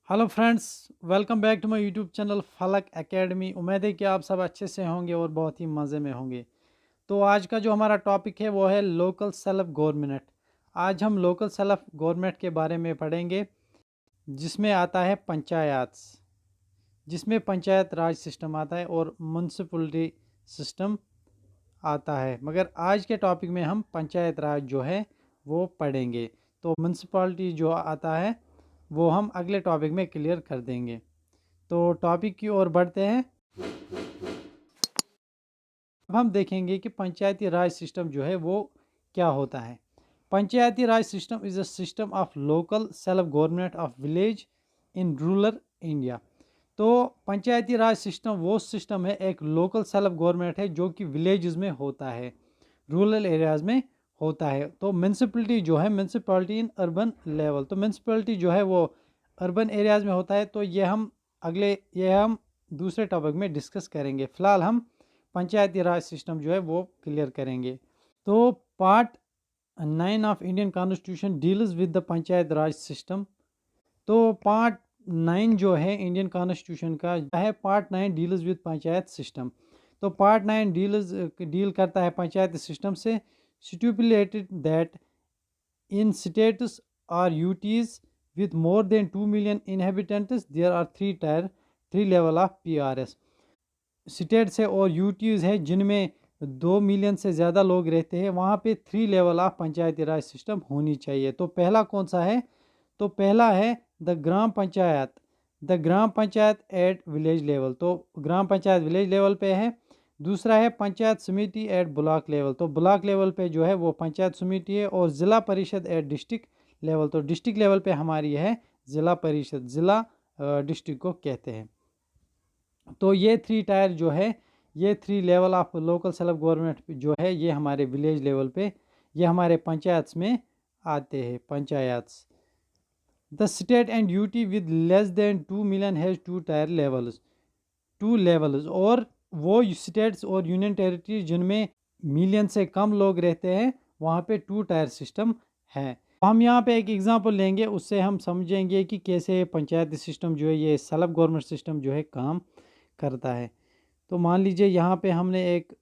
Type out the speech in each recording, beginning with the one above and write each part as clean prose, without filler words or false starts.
Hello friends, welcome back to my YouTube channel Falak Academy. उम्मीद है कि आप सब अच्छे से होंगे और बहुत ही मज़े में होंगे। तो आज का जो हमारा टॉपिक है वो है लोकल सेल्फ गवर्नमेंट। आज हम लोकल सेल्फ गवर्नमेंट के बारे में पढ़ेंगे, जिसमें आता है पंचायत, जिसमें पंचायत राज सिस्टम आता है और म्यूनसिपलिटी सिस्टम आता है। मगर आज के टॉपिक में हम पंचायत राज जो है वो पढ़ेंगे। तो म्यूनसिपालिटी जो आता है वो हम अगले टॉपिक में क्लियर कर देंगे। तो टॉपिक की ओर बढ़ते हैं। अब हम देखेंगे कि पंचायती राज सिस्टम जो है वो क्या होता है। Panchayati Raj system is a system of local self government of village in rural India. तो पंचायती राज सिस्टम वो सिस्टम है, एक लोकल सेल्फ गवर्नमेंट है जो कि विलेज में होता है, रूरल एरियाज़ में होता है। तो म्यूनसिपलिटी जो है, म्यूनसिपलिटी इन अर्बन लेवल, तो म्यूनसिपलिटी जो है वो अर्बन एरियाज़ में होता है। तो ये हम दूसरे टॉपिक में डिस्कस करेंगे। फ़िलहाल हम पंचायती राज सिस्टम जो है वो क्लियर करेंगे। तो part 9 of Indian constitution deals with the panchayat Raj system. तो पार्ट 9 जो है इंडियन कॉन्स्टिट्यूशन का है, part 9 deals with panchayat system. तो पार्ट 9 डील करता है पंचायत सिस्टम से। स्टिपुलेटेड दैट इन स्टेट्स और UTs with more than 2 million inhabitants there are three level of PRS। States है और यूटीज है जिनमें 2 मिलियन से ज़्यादा लोग रहते हैं, वहाँ पे 3 level of Panchayati Raj system होनी चाहिए। तो पहला कौन सा है? तो पहला है the gram Panchayat at village level. तो ग्राम पंचायत विलेज लेवल पे है। दूसरा है panchayat Samiti at block level. तो ब्लॉक लेवल पे जो है वो पंचायत समिति है। और ज़िला परिषद एट डिस्ट्रिक्ट लेवल। तो डिस्ट्रिक्ट लेवल पे हमारी है ज़िला परिषद, ज़िला डिस्ट्रिक्ट को कहते हैं। तो ये 3 टायर जो है, ये 3 level of local self government जो है, ये हमारे विलेज लेवल पे, ये हमारे पंचायत में आते हैं। Panchayat the state and UT with less than 2 million has 2 tyre levels. और वो स्टेट्स और यूनियन टेरिटरी जिनमें मिलियन से कम लोग रहते हैं, वहाँ पे 2 टायर सिस्टम है। हम यहाँ पे एक एग्जांपल लेंगे, उससे हम समझेंगे कि कैसे पंचायती सिस्टम जो है, ये सेल्फ गवर्नमेंट सिस्टम जो है काम करता है। तो मान लीजिए यहाँ पे हमने एक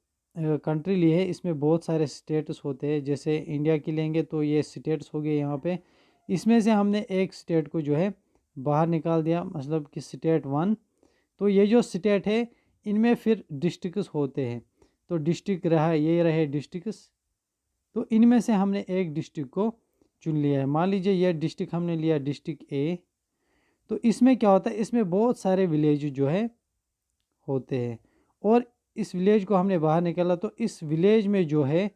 कंट्री ली है, इसमें बहुत सारे स्टेट्स होते हैं। जैसे इंडिया की लेंगे तो ये स्टेट्स हो गए यहाँ पे। इसमें से हमने एक स्टेट को जो है बाहर निकाल दिया, मतलब कि स्टेट 1। तो ये जो स्टेट है इनमें फिर डिस्ट्रिक्ट्स होते हैं। तो डिस्ट्रिक्ट रहा, ये रहे डिस्ट्रिक्ट्स। तो इनमें से हमने एक डिस्ट्रिक्ट को चुन लिया है। मान लीजिए ये डिस्ट्रिक्ट हमने लिया, डिस्ट्रिक्ट ए। तो इसमें क्या होता है, इसमें बहुत सारे विलेज जो है होते हैं। और इस विलेज को हमने बाहर निकाला, तो इस विलेज में जो है,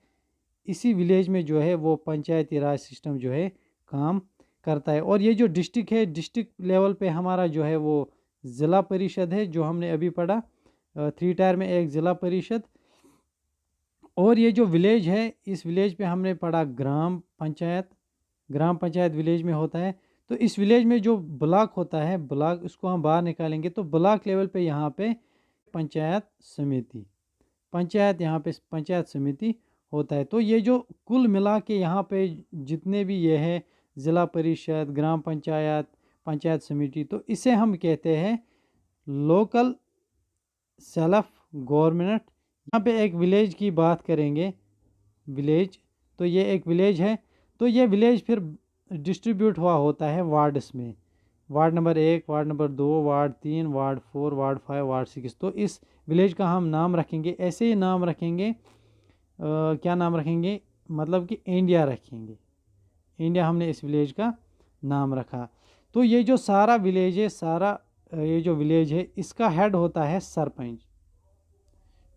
इसी विलेज में जो है वो पंचायती राज सिस्टम जो है काम करता है। और ये जो डिस्ट्रिक्ट है, डिस्ट्रिक्ट लेवल पे हमारा जो है वो ज़िला परिषद है, जो हमने अभी पढ़ा। 3 टायर में एक ज़िला परिषद। और ये जो विलेज है, इस विलेज पे हमने पढ़ा ग्राम पंचायत। ग्राम पंचायत विलेज में होता है। तो इस विलेज में जो ब्लॉक होता है, ब्लॉक उसको हम बाहर निकालेंगे। तो ब्लॉक लेवल पे यहाँ पे पंचायत समिति, पंचायत यहाँ पे पंचायत समिति होता है। तो ये जो कुल मिला के यहाँ पे जितने भी ये है, ज़िला परिषद, ग्राम पंचायत, पंचायत समिति, तो इसे हम कहते हैं लोकल सेल्फ गवर्नमेंट। यहाँ पे एक विलेज की बात करेंगे, विलेज। तो ये एक विलेज है। तो ये विलेज फिर डिस्ट्रीब्यूट हुआ होता है वार्ड्स में। Ward number 1, ward number 2, ward 3, ward 4, ward 5, ward 6। तो इस विलेज का हम नाम रखेंगे, ऐसे ही नाम रखेंगे। क्या नाम रखेंगे, मतलब कि इंडिया रखेंगे। इंडिया हमने इस विलेज का नाम रखा। तो ये जो सारा विलेज है, ये जो विलेज है, इसका हेड होता है सरपंच,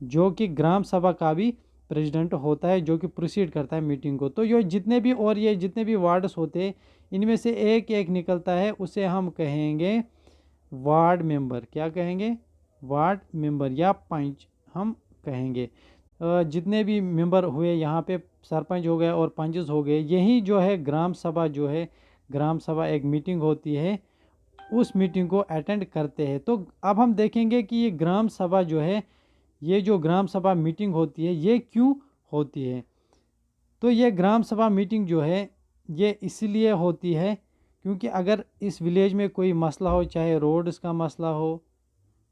जो कि ग्राम सभा का भी प्रेसिडेंट होता है, जो कि प्रोसीड करता है मीटिंग को। तो ये जितने भी वार्ड्स होते हैं, इनमें से एक एक निकलता है, उसे हम कहेंगे वार्ड मेंबर। क्या कहेंगे? वार्ड मेंबर या पंच हम कहेंगे। जितने भी मेंबर हुए यहाँ पे, सरपंच हो गए और पंचेस हो गए, यही जो है ग्राम सभा जो है, ग्राम सभा एक मीटिंग होती है, उस मीटिंग को अटेंड करते हैं। तो अब हम देखेंगे कि ये ग्राम सभा जो है, ये जो ग्राम सभा मीटिंग होती है, ये क्यों होती है? तो ये ग्राम सभा मीटिंग जो है, ये इसलिए होती है क्योंकि अगर इस विलेज में कोई मसला हो, चाहे रोड्स का मसला हो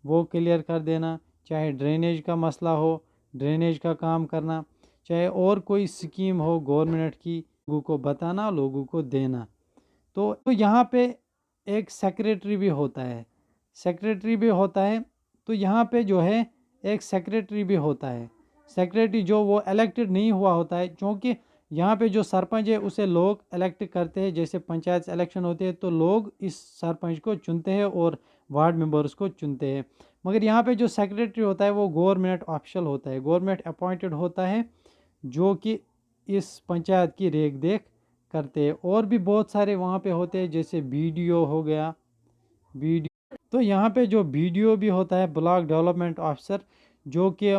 वो क्लियर कर देना, चाहे ड्रेनेज का मसला हो ड्रेनेज का काम करना, चाहे और कोई स्कीम हो गवर्नमेंट की, लोगों को बताना, लोगों को देना। तो यहाँ पे एक सेक्रेटरी भी होता है, सेक्रेटरी भी होता है। तो यहाँ पे जो है एक सेक्रेटरी भी होता है, सेक्रेटरी जो वो इलेक्टेड नहीं हुआ होता है, क्योंकि यहाँ पे जो सरपंच है उसे लोग इलेक्ट करते हैं। जैसे पंचायत इलेक्शन होते हैं तो लोग इस सरपंच को चुनते हैं और वार्ड मेंबर्स को चुनते हैं। मगर यहाँ पे जो सेक्रेटरी होता है वो गवर्नमेंट ऑफिशियल होता है, गवर्नमेंट अपॉइंटेड होता है, जो कि इस पंचायत की रेख देख करते हैं। और भी बहुत सारे वहाँ पे होते हैं, जैसे बीडीओ हो गया, बीडीओ। तो यहाँ पे जो बीडीओ भी होता है, ब्लॉक डेवलपमेंट ऑफिसर, जो कि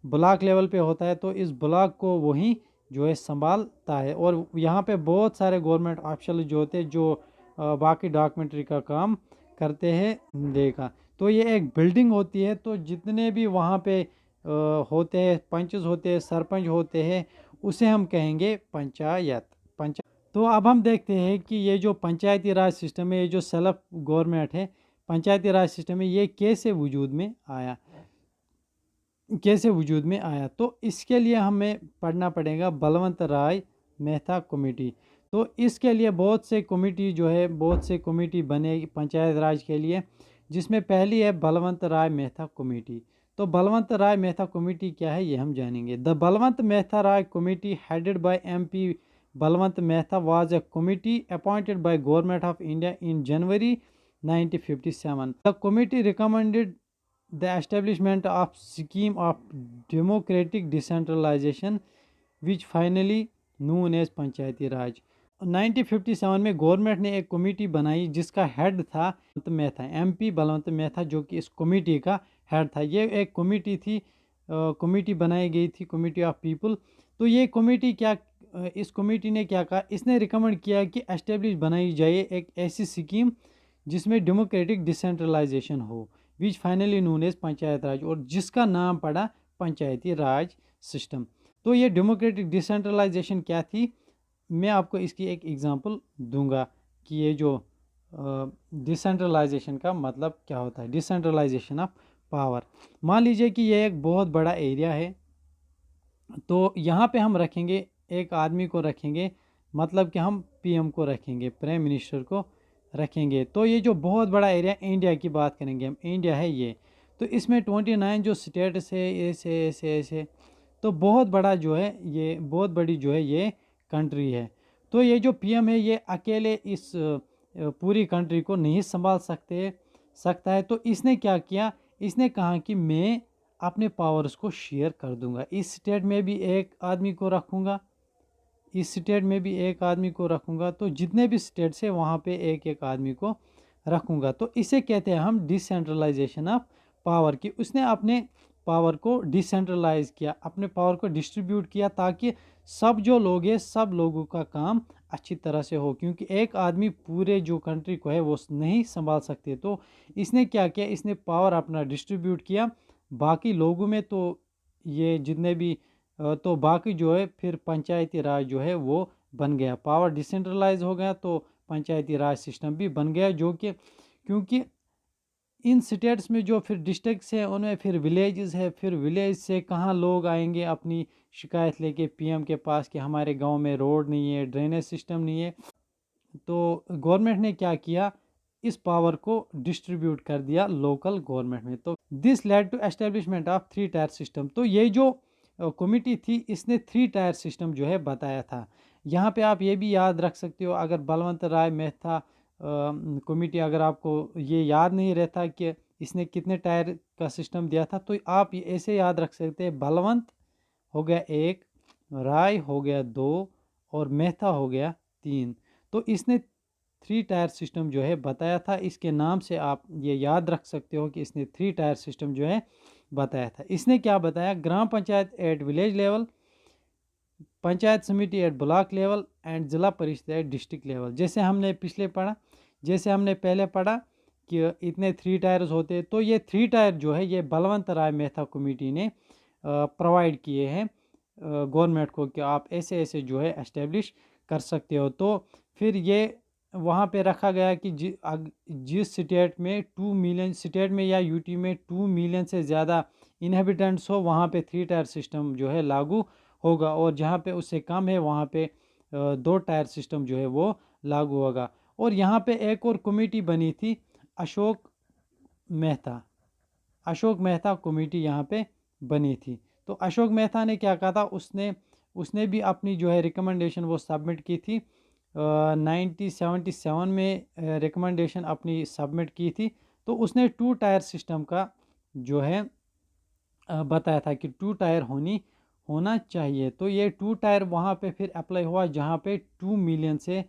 ब्लॉक लेवल पे होता है। तो इस ब्लॉक को वही जो है संभालता है। और यहाँ पे बहुत सारे गवर्नमेंट ऑफिशियल जो होते हैं जो बाकी डॉक्यूमेंट्री का काम करते हैं देखा। तो ये एक बिल्डिंग होती है। तो जितने भी वहाँ पे होते हैं, पंचेस होते हैं, सरपंच होते हैं, उसे हम कहेंगे पंचायत। तो अब हम देखते हैं कि ये जो पंचायती राज सिस्टम है, ये जो सेल्फ गवर्नमेंट है, पंचायती राज सिस्टम है, ये कैसे वजूद में आया, कैसे वजूद में आया। तो इसके लिए हमें पढ़ना पड़ेगा बलवंत राय मेहता कमेटी। तो इसके लिए बहुत से कमेटी जो है, बहुत से कमेटी बने पंचायत राज के लिए, जिसमें पहली है बलवंत राय मेहता कमेटी। तो बलवंत राय मेहता कमेटी क्या है ये हम जानेंगे। The Balwant Mehta Rai committee headed by MP Balwant Mehta was a committee appointed by Government of India in January 1957. The committee recommended the establishment of scheme of democratic decentralization, which finally known as पंचायती राज। 1957 में government ने एक committee बनाई जिसका head था Balwant Mehta, MP Balwant Mehta, जो कि इस committee का हेड था। ये एक कमेटी थी, कमेटी बनाई गई थी, कमेटी ऑफ पीपल। तो ये कमेटी क्या, इस कमेटी ने क्या कहा, इसने रिकमेंड किया कि एस्टेब्लिश बनाई जाए एक ऐसी स्कीम जिसमें डेमोक्रेटिक डिसेंट्रलाइजेशन हो, विच फाइनली नोन एज पंचायत राज, और जिसका नाम पड़ा पंचायती राज सिस्टम। तो ये डेमोक्रेटिक डिसेंट्रलाइजेशन क्या थी, मैं आपको इसकी एक एग्जांपल दूंगा कि ये जो डिसेंट्रलाइजेशन का मतलब क्या होता है। डिसेंट्रलाइजेशन ऑफ पावर, मान लीजिए कि ये एक बहुत बड़ा एरिया है। तो यहाँ पे हम रखेंगे एक आदमी को रखेंगे, मतलब कि हम PM को रखेंगे, प्राइम मिनिस्टर को रखेंगे। तो ये जो बहुत बड़ा एरिया, इंडिया की बात करेंगे हम, इंडिया है ये। तो इसमें 29 जो स्टेट्स है, ऐसे ऐसे ऐसे, तो बहुत बड़ा जो है ये, बहुत बड़ी जो है ये कंट्री है। तो ये जो PM है ये अकेले इस पूरी कंट्री को नहीं संभाल सकता है। तो इसने क्या किया, इसने कहा कि मैं अपने पावर्स को शेयर कर दूंगा, इस स्टेट में भी एक आदमी को रखूंगा, इस स्टेट में भी एक आदमी को रखूंगा। तो जितने भी स्टेट्स है वहाँ पे एक एक आदमी को रखूंगा। तो इसे कहते हैं हम डिसेंट्रलाइजेशन ऑफ पावर की। उसने अपने पावर को डिसेंट्रलाइज किया, अपने पावर को डिस्ट्रीब्यूट किया, ताकि सब जो लोग हैं, सब लोगों का काम अच्छी तरह से हो, क्योंकि एक आदमी पूरे जो कंट्री को है वो नहीं संभाल सकते। तो इसने क्या किया, इसने पावर अपना डिस्ट्रीब्यूट किया बाकी लोगों में। तो ये जितने भी तो बाकी जो है फिर पंचायती राज जो है वो बन गया, पावर डिसेंट्रलाइज हो गया, तो पंचायती राज सिस्टम भी बन गया। जो कि क्योंकि इन स्टेट्स में जो फिर डिस्ट्रिक्ट्स हैं उनमें फिर विलेजेस है, फिर विलेज से कहाँ लोग आएंगे अपनी शिकायत लेके PM के पास कि हमारे गांव में रोड नहीं है, ड्रेनेज सिस्टम नहीं है। तो गवर्नमेंट ने क्या किया, इस पावर को डिस्ट्रीब्यूट कर दिया लोकल गवर्नमेंट में। तो this led to establishment of 3 tier system. तो ये जो कमेटी थी इसने 3 टायर सिस्टम जो है बताया था। यहाँ पे आप ये भी याद रख सकते हो, अगर बलवंत राय मेहता कमेटी, अगर आपको ये याद नहीं रहता कि इसने कितने टायर का सिस्टम दिया था, तो आप ये ऐसे याद रख सकते हैं, बलवंत हो गया 1, राय हो गया 2 और मेहता हो गया 3। तो इसने 3 टायर सिस्टम जो है बताया था। इसके नाम से आप ये याद रख सकते हो कि इसने 3 टायर सिस्टम जो है बताया था। इसने क्या बताया, Gram Panchayat at village level, Panchayat Samiti at block level and जिला परिषद एट डिस्ट्रिक्ट लेवल। जैसे हमने पहले पढ़ा कि इतने 3 टायर्स होते हैं। तो ये 3 टायर जो है ये बलवंत राय मेहता कमेटी ने प्रोवाइड किए हैं गवर्नमेंट को कि आप ऐसे ऐसे जो है एस्टेब्लिश कर सकते हो। तो फिर ये वहाँ पे रखा गया कि जिस स्टेट में 2 मिलियन स्टेट में या यूटी में 2 मिलियन से ज़्यादा इनहेबिटेंट्स हो वहाँ पे 3 टायर सिस्टम जो है लागू होगा, और जहाँ पे उससे कम है वहाँ पे 2 टायर सिस्टम जो है वो लागू होगा। और यहाँ पे एक और कमेटी बनी थी, अशोक मेहता अशोक मेहता कमेटी यहाँ पे बनी थी। तो अशोक मेहता ने क्या कहा था, उसने उसने भी अपनी जो है रिकमेंडेशन वो सबमिट की थी। 1977 में रिकमेंडेशन अपनी सबमिट की थी। तो उसने 2 टायर सिस्टम का जो है बताया था कि 2 टायर होना चाहिए। तो ये 2 टायर वहाँ पे फिर अप्लाई हुआ जहाँ पे 2 मिलियन से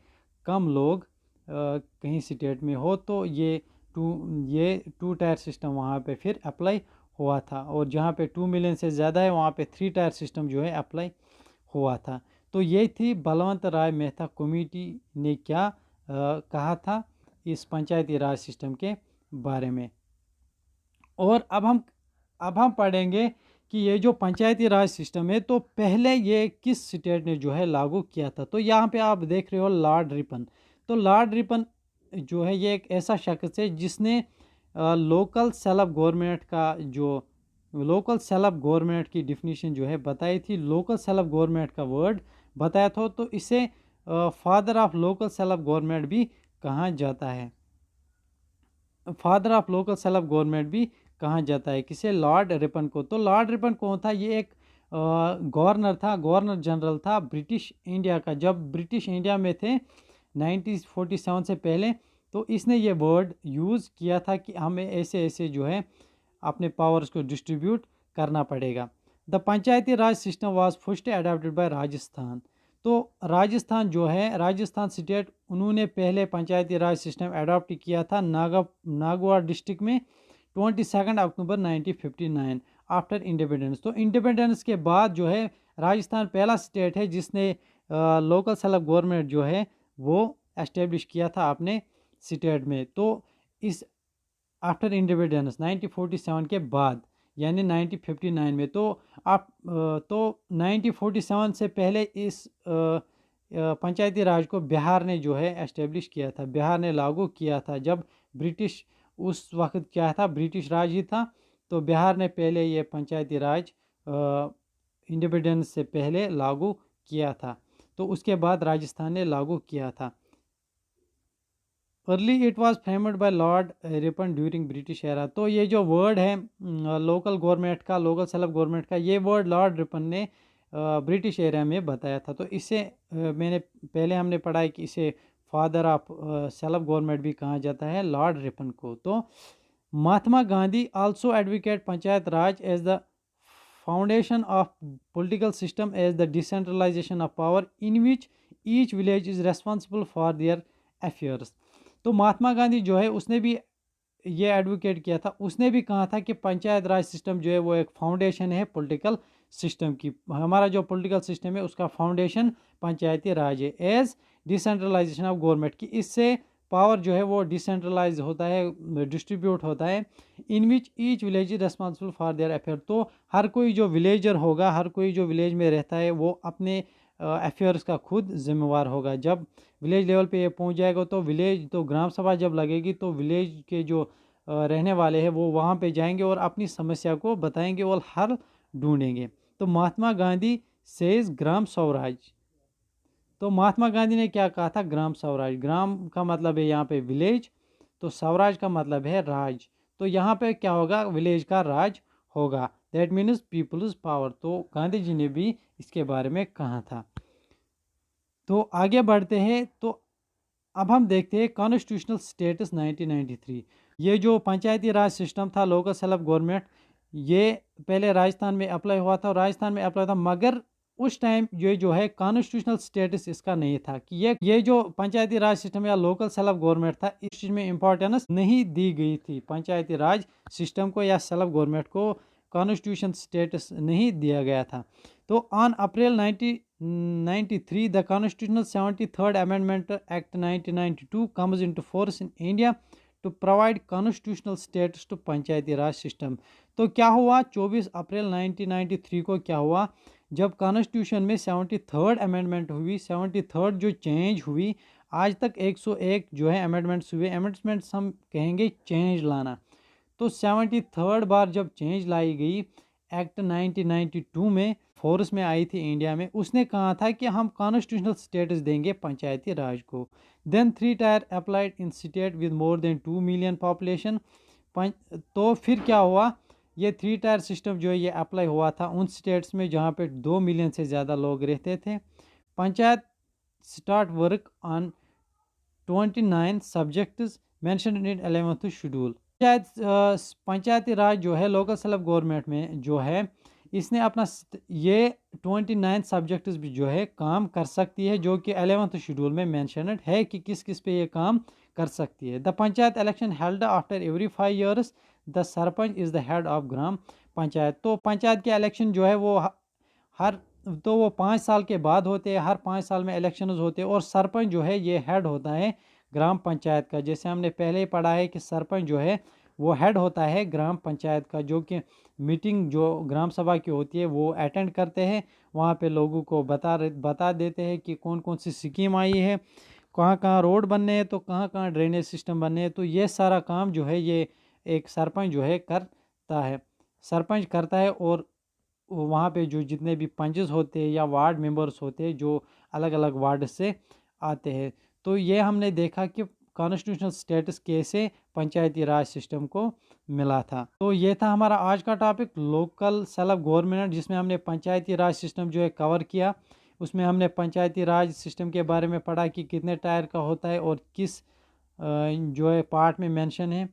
कम लोग कहीं स्टेट में हो, तो ये 2 टायर सिस्टम वहाँ पे फिर अप्लाई हुआ था। और जहाँ पे 2 मिलियन से ज़्यादा है वहाँ पे 3 टायर सिस्टम जो है अप्लाई हुआ था। तो ये थी बलवंत राय मेहता कमेटी ने क्या कहा था इस पंचायती राज सिस्टम के बारे में। और अब हम पढ़ेंगे कि ये जो पंचायती राज सिस्टम है तो पहले ये किस स्टेट ने जो है लागू किया था। तो यहाँ पे आप देख रहे हो लॉर्ड रिपन। तो लॉर्ड रिपन जो है ये एक ऐसा शख्स है जिसने लोकल सेल्फ गवर्नमेंट का जो लोकल सेल्फ गवर्नमेंट की डिफिनीशन जो है बताई थी, लोकल सेल्फ गवर्नमेंट का वर्ड बताया था। तो इसे father of local self government भी कहा जाता है। Father of local self government भी कहा जाता है किसे, लॉर्ड रिपन को। तो लॉर्ड रिपन कौन था, ये एक गवर्नर था, गवर्नर जनरल था ब्रिटिश इंडिया का। जब ब्रिटिश इंडिया में थे 1947 से पहले, तो इसने ये वर्ड यूज़ किया था कि हमें ऐसे ऐसे जो है अपने पावर्स को डिस्ट्रीब्यूट करना पड़ेगा। The Panchayati Raj system was first adopted by Rajasthan. तो राजस्थान जो है, राजस्थान स्टेट, उन्होंने पहले पंचायती राज सिस्टम अडॉप्ट किया था नागौर डिस्ट्रिक्ट में 22 अक्टूबर 1959 आफ्टर इंडिपेंडेंस। तो इंडिपेंडेंस के बाद जो है राजस्थान पहला स्टेट है जिसने लोकल सेल्फ गवर्नमेंट जो है वो एस्टेब्लिश किया था अपने स्टेट में। तो इस आफ्टर इंडिपेंडेंस 1947 के बाद यानी 1959 में, तो आप तो 1947 से पहले इस पंचायती राज को बिहार ने जो है एस्टेब्लिश किया था, बिहार ने लागू किया था। जब ब्रिटिश उस वक्त क्या था, ब्रिटिश राज ही था। तो बिहार ने पहले ये पंचायती राज इंडिपेंडेंस से पहले लागू किया था, तो उसके बाद राजस्थान ने लागू किया था। Early it was framed bye Lord Ripon during British era. तो ये जो वर्ड है लोकल गवर्नमेंट का, लोकल सेल्फ गवर्नमेंट का, ये वर्ड लॉर्ड रिपन ने ब्रिटिश एरा में बताया था। तो इससे मैंने पहले हमने पढ़ा है कि इसे फादर ऑफ सेल्फ गवर्नमेंट भी कहा जाता है, लॉर्ड रिपन को। तो Mahatma Gandhi also advocate Panchayat Raj as the foundation of political system as the decentralisation of power in which each village is responsible for their affairs. तो महात्मा गांधी जो है उसने भी ये एडवोकेट किया था, उसने भी कहा था कि पंचायत राज सिस्टम जो है वो एक फाउंडेशन है पॉलिटिकल सिस्टम की। हमारा जो पॉलिटिकल सिस्टम है उसका फाउंडेशन पंचायती राज है एज डिसेंट्रलाइजेशन ऑफ गवर्नमेंट की। इससे पावर जो है वो डिसेंट्रलाइज होता है, डिस्ट्रीब्यूट होता है। In which each village is responsible for their affair. तो हर कोई जो विलेजर होगा, हर कोई जो विलेज में रहता है वो अपने अफेयर्स का खुद जिम्मेवार होगा। जब विलेज लेवल पे ये पहुंच जाएगा तो विलेज, तो ग्राम सभा जब लगेगी तो विलेज के जो रहने वाले हैं वो वहाँ पे जाएंगे और अपनी समस्या को बताएंगे और हल ढूंढेंगे। तो महात्मा गांधी सेज ग्राम स्वराज। तो महात्मा गांधी ने क्या कहा था, ग्राम स्वराज। ग्राम का मतलब है यहाँ पे विलेज, तो स्वराज का मतलब है राज। तो यहाँ पे क्या होगा, विलेज का राज होगा, दैट मीन्स पीपल्स पावर। तो गांधी जी ने भी इसके बारे में कहा था। तो आगे बढ़ते हैं। तो अब हम देखते हैं कॉन्स्टिट्यूशनल स्टेटस 1993। ये जो पंचायती राज सिस्टम था, लोकल सेल्फ गवर्नमेंट, ये पहले राजस्थान में अप्लाई हुआ था, और राजस्थान में अप्लाई था, मगर उस टाइम ये जो है कॉन्स्टिट्यूशनल स्टेटस इसका नहीं था कि ये जो पंचायती राज सिस्टम या लोकल सेल्फ गवर्नमेंट था, इस चीज़ में इंपॉर्टेंस नहीं दी गई थी। पंचायती राज सिस्टम को या सेल्फ गवर्नमेंट को कॉन्स्टिट्यूशन स्टेटस नहीं दिया गया था। तो on April 1993 the constitutional 73rd amendment act 1992 comes into force in India to provide constitutional status to panchayati Raj system. तो क्या हुआ, 24 अप्रैल 1993 को क्या हुआ, जब कॉन्स्टिट्यूशन में 73rd अमेंडमेंट हुई, 73rd जो चेंज हुई आज तक 101 जो है अमेंडमेंट्स हुए। अमेंडमेंट्स हम कहेंगे चेंज लाना। तो 73rd बार जब चेंज लाई गई एक्ट 1992 में, फोर्स में आई थी इंडिया में, उसने कहा था कि हम कॉन्स्टिट्यूशनल स्टेटस देंगे पंचायती राज को। Then 3 tier applied in state with more than 2 million population. तो फिर क्या हुआ, ये 3 टायर सिस्टम जो है ये अप्लाई हुआ था उन स्टेट्स में जहाँ पे 2 मिलियन से ज़्यादा लोग रहते थे। Panchayat start work on 29 subjects mentioned in 11th schedule. Panchayati Raj जो है लोकल सेल्फ गवर्नमेंट में जो है, इसने अपना ये 29 सब्जेक्ट्स भी जो है काम कर सकती है, जो कि 11th शेड्यूल में मेंशन्ड है कि किस किस पे ये काम कर सकती है। The Panchayat election held after every 5 years, the sarpanch is the head of Gram Panchayat. तो पंचायत के इलेक्शन जो है वो हर तो वो 5 साल के बाद होते हैं, हर 5 साल में इलेक्शन होते हैं, और सरपंच जो है ये हेड होता है ग्राम पंचायत का। जैसे हमने पहले ही पढ़ा है कि सरपंच जो है वो हेड होता है ग्राम पंचायत का, जो कि मीटिंग जो ग्राम सभा की होती है वो अटेंड करते हैं, वहाँ पे लोगों को बता देते हैं कि कौन कौन सी स्कीम आई है, कहाँ कहाँ रोड बनने हैं, तो कहाँ कहाँ ड्रेनेज सिस्टम बनने हैं। तो ये सारा काम जो है ये एक सरपंच जो है करता है, सरपंच करता है। और वहाँ पे जो जितने भी पंचेस होते हैं या वार्ड मेंबर्स होते हैं जो अलग अलग वार्ड से आते हैं। तो ये हमने देखा कि कॉन्स्टिट्यूशनल स्टेटस कैसे पंचायती राज सिस्टम को मिला था। तो ये था हमारा आज का टॉपिक लोकल सेल्फ गवर्नमेंट, जिसमें हमने पंचायती राज सिस्टम जो है कवर किया। उसमें हमने पंचायती राज सिस्टम के बारे में पढ़ा कि कितने टायर का होता है और किस जो है पार्ट में मेंशन है।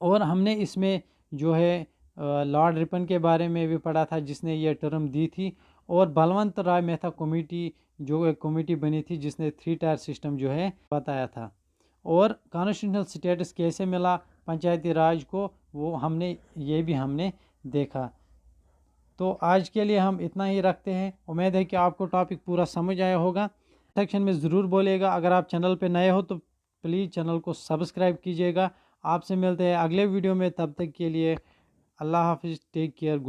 और हमने इसमें जो है लॉर्ड रिपन के बारे में भी पढ़ा था जिसने ये टर्म दी थी। और बलवंत राय मेहता कमेटी जो एक कमेटी बनी थी जिसने 3 टायर सिस्टम जो है बताया था। और कॉन्स्टिट्यूशनल स्टेटस कैसे मिला पंचायती राज को वो हमने देखा। तो आज के लिए हम इतना ही रखते हैं। उम्मीद है कि आपको टॉपिक पूरा समझ आया होगा। सेक्शन में ज़रूर बोलिएगा। अगर आप चैनल पे नए हो तो प्लीज़ चैनल को सब्सक्राइब कीजिएगा। आपसे मिलते हैं अगले वीडियो में, तब तक के लिए अल्लाह हाफिज़, टेक केयर, गुड।